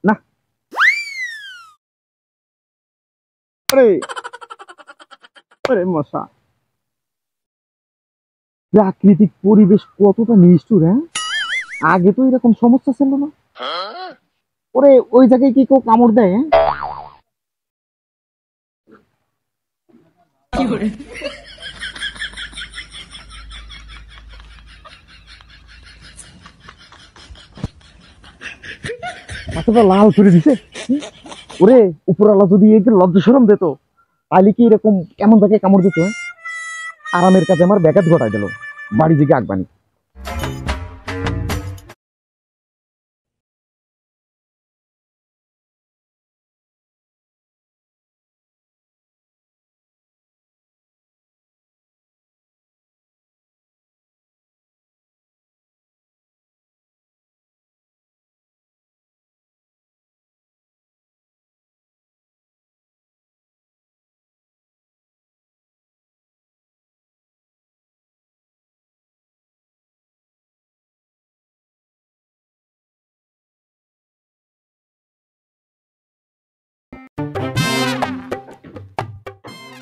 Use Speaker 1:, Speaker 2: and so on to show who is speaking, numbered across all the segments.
Speaker 1: না, আরে আরে মশা, প্রাকৃতিক পরিবেশ কতটা নিষ্ঠুর, হ্যাঁ? আগে তো এরকম সমস্যা ছিল না। ওরে ওই জায়গায় কি কেউ কামড় দেয়, হ্যাঁ? মাথাটা লাল করে দিছে। ওরে উপরওয়ালা যদি একে লজ্জা শরম দিত, তাহলে কি এরকম কেমন জায়গায় কামড় দিত, হ্যাঁ? আরামের কাছে আমার ব্যাঘাত ঘটাই দিল, বাড়ি দিকে আগবানি।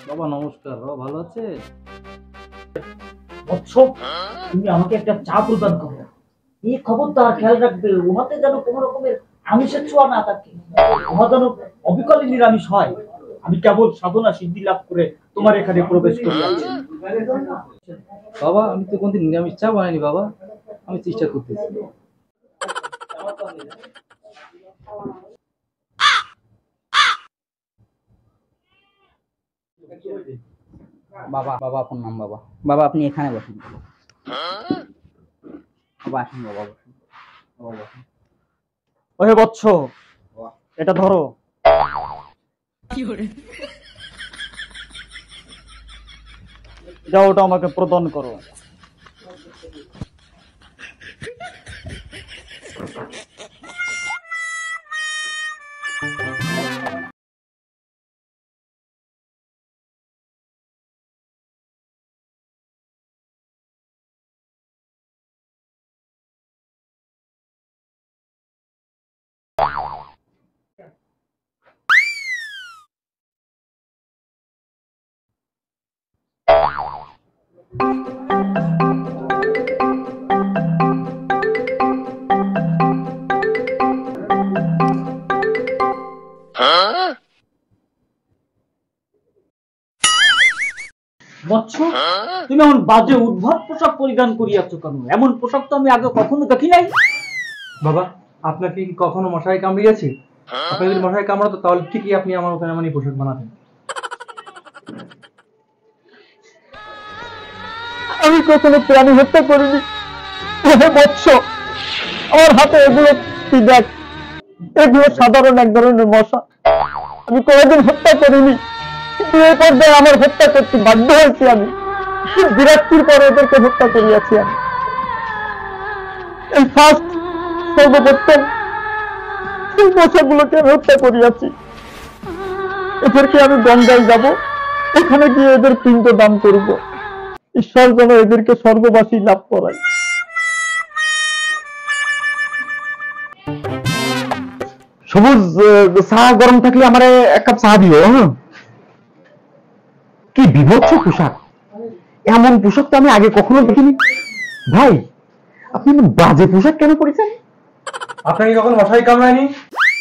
Speaker 2: বাবা নমস্কার। বাবা ভালো আছে?
Speaker 3: বৎস, তুমি আমাকে একটা চা প্রদান করো। এই খবরদার খেয়াল রাখবে, উহাতে যেন কোনো রকমের আমিষের ছোঁয়া না থাকে। উহা যেন অবিকলে নিরামিষ হয়। আমি কেবল সাধনা সিদ্ধি লাভ করে তোমার এখানে প্রবেশ করিয়াছি।
Speaker 2: বাবা আমি তো কোনদিন নিরামিষ চা বানাইনি বাবা, আমি চেষ্টা করতেছি।
Speaker 4: বাবা বাবা আপনার নাম বাবা। বাবা আপনি এখানে বসুন। বাবা আসুন, বাবা বসুন। বাবা বসুন।
Speaker 3: ওহে বৎস, এটা ধরো। যাও, ওটা আমাকে প্রদান করো। বৎস, তুমি এমন বাজে উদ্ভট পোশাক পরিধান করিয়াছ কেন? এমন পোশাক তো আমি আগে কখনো দেখি নাই।
Speaker 2: বাবা আপনাকে কি কখনো মশাই কামড়িয়েছে? আপনাকে যদি মশাই কামড়াতো তাহলে ঠিকই আপনি আমার ওখানে মানে পোশাক বানাতেন।
Speaker 1: আমি কখনো প্রাণী হত্যা করিনি। ওহে বৎস, আমার হাতে এগুলো কি দেখ, এগুলো সাধারণ এক ধরনের মশা। আমি কোনোদিন হত্যা করিনি, কিন্তু এই পর্যায়ে আমার হত্যা করতে বাধ্য হয়েছি। আমি বিরাক্তির পরে এদেরকে হত্যা করিয়াছি। আমি এই ফার্স্ট, সর্বপ্রথম এই মশাগুলোকে আমি হত্যা করিয়াছি। এদেরকে আমি গঙ্গায় যাব, ওখানে গিয়ে এদের পিণ্ড দান করব। ঈশ্বর যেন এদেরকে স্বর্গবাসী লাভ করায়। সবুজ, চা গরম থাকলে আমারে এক কাপ চা দিও, হ্যাঁ? কি বিভৎস পোশাক! এমন পোশাক তো আমি আগে কখনো দেখিনি। ভাই, আপনি এমন বাজে পোশাক কেন পরেছেন?
Speaker 2: আপনাকে কখনো মশাই কামড়ায়নি?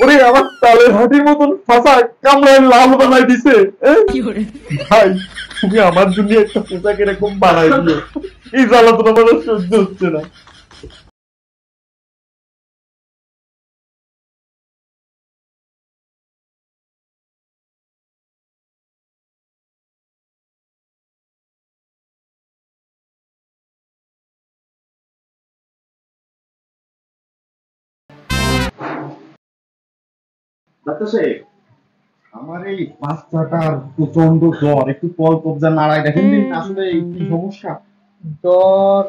Speaker 1: ওরে আমার তালের হাটির মতন ফাঁসা কামড়ায় লাল বানাই দিছে। ভাই, তুমি আমার জন্য একটা পোশাক এরকম বানাই দিও। এই জ্বালাতন আমার আর সহ্য হচ্ছে না। ডাক্তার সাহেব, আমার এই বাচ্চাটার প্রচন্ড জ্বর, একটু কল কবজা নাড়ায় দেখেন দিন, আসলে কি সমস্যা?
Speaker 2: জ্বর?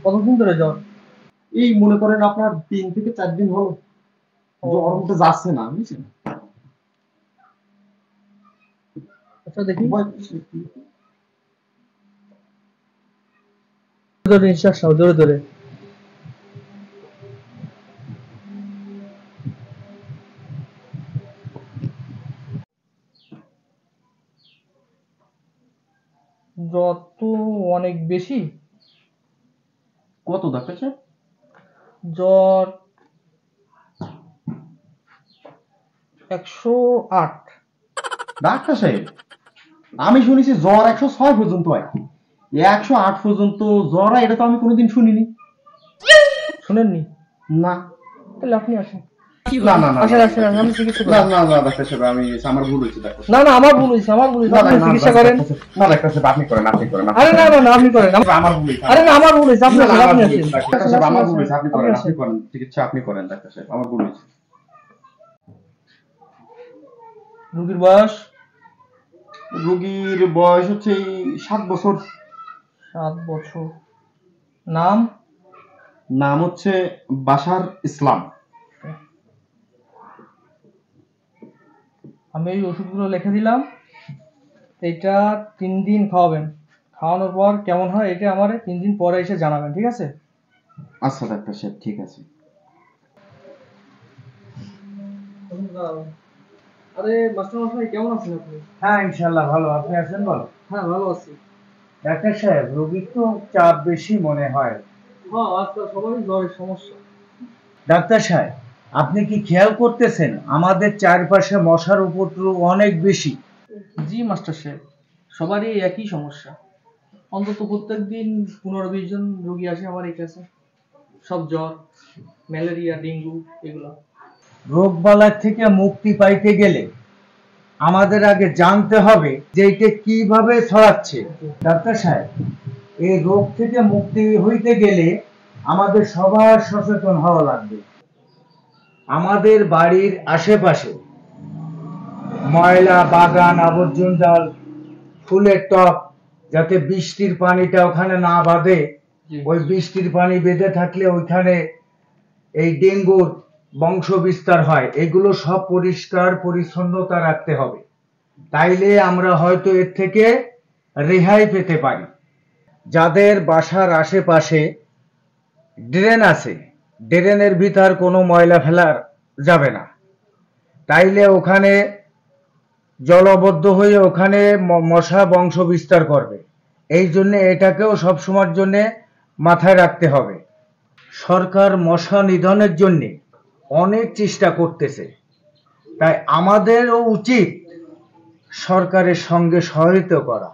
Speaker 2: কতদিন ধরে জ্বর?
Speaker 1: এই মনে করেন আপনার 3 থেকে 4 দিন হলো, জ্বর মতো যাচ্ছে না, বুঝছেন?
Speaker 2: আচ্ছা দেখি,
Speaker 1: ভয়-
Speaker 2: জোরে নিঃশ্বাস নাও, জোরে জোরে। বেশি?
Speaker 5: কত ডাক্তার সাহেব?
Speaker 2: জ্বর 108।
Speaker 5: ডাক্তার সাহেব, আমি শুনেছি জ্বর 106 পর্যন্ত হয়, 108 পর্যন্ত জ্বর হয় এটা তো আমি কোনোদিন শুনিনি।
Speaker 2: শুনেননি?
Speaker 5: না
Speaker 2: তাহলে আপনি আসেন।
Speaker 5: না না না
Speaker 2: আসেন আসেন, আমি চিকিৎসা
Speaker 5: না
Speaker 2: করি।
Speaker 5: না না ডাক্তার সাহেব, আমার ভুল হয়েছে ডাক্তার সাহেব।
Speaker 2: না না, আমার ভুল হয়েছে, আমার ভুল হয়েছে। আপনি চিকিৎসা করেন।
Speaker 5: না ডাক্তার সাহেব, আপনি করেন।
Speaker 2: আরে না না না, আপনি করেন।
Speaker 5: আমার ভুল হয়েছে।
Speaker 2: আরে না, আমার ভুল হয়েছে, আপনি আসেন, আপনি আসেন।
Speaker 5: ডাক্তার সাহেব, আমার ভুল হয়েছে, আপনি করেন,
Speaker 2: আসেন।
Speaker 5: আপনি করেন চিকিৎসা, আপনি করেন ডাক্তার সাহেব, আমার ভুল হয়েছে।
Speaker 2: রোগীর বয়স?
Speaker 5: রোগীর বয়স হচ্ছে 7 বছর।
Speaker 2: 7 বছর। নাম?
Speaker 5: নাম হচ্ছে বাশার ইসলাম।
Speaker 2: আমি এই ওষুধগুলো লিখে দিলাম, এটা 3 দিন খাওয়াবেন। খাওয়ানোর পর কেমন হয় এটা আমার 3 দিন পরে এসে জানাবেন, ঠিক আছে?
Speaker 5: আচ্ছা ডাক্তার সাহেব, ঠিক আছে।
Speaker 2: আরে মাস্টার মশাই, কেমন আছেন আপনি?
Speaker 6: হ্যাঁ ইনশাল্লাহ ভালো। আপনি আছেন? বলো।
Speaker 2: হ্যাঁ, ভালো আছি।
Speaker 6: ডাক্তার সাহেব, রোগীর তো চাপ বেশি মনে হয়।
Speaker 2: হ্যাঁ, আজকাল সবারই জ্বরের সমস্যা।
Speaker 6: ডাক্তার সাহেব, আপনি কি খেয়াল করতেছেন আমাদের চারপাশে মশার উপদ্রব অনেক বেশি?
Speaker 2: জি মাস্টার সাহেব, সবারই একই সমস্যা। অন্তত প্রত্যেকদিন 15-20 জন রোগী আসে আমার এই কাছে, সব জ্বর, ম্যালেরিয়া, ডেঙ্গু এগুলো।
Speaker 6: রোগবালাই থেকে মুক্তি পাইতে গেলে আমাদের আগে জানতে হবে যে এটা কিভাবে ছড়াচ্ছে। ডাক্তার সাহেব, এই রোগ থেকে মুক্তি হইতে গেলে আমাদের সবার সচেতন হওয়া লাগবে। আমাদের বাড়ির আশেপাশে ময়লা, বাগান, আবর্জনা, ফুলের টব, যাতে বৃষ্টির পানিটা ওখানে না বাঁধে।
Speaker 2: জি।
Speaker 6: ওই বৃষ্টির পানি বেঁধে থাকলে ওইখানে এই ডেঙ্গুর বংশ বিস্তার হয়। এগুলো সব পরিষ্কার পরিচ্ছন্নতা রাখতে হবে, তাইলে আমরা হয়তো এর থেকে রেহাই পেতে পারি। যাদের বাসার আশেপাশে ড্রেন আছে, ড্রেনের ভিতর কোনো ময়লা ফেলার যাবে না, তাইলে ওখানে জলবদ্ধ হয়ে ওখানে মশা বংশ বিস্তার করবে। এই জন্য এটাকেও সবসময়ের জন্য মাথায় রাখতে হবে। সরকার মশা নিধনের জন্য অনেক চেষ্টা করতেছে, তাই আমাদেরও উচিত সরকারের সঙ্গে সহায়তা করা।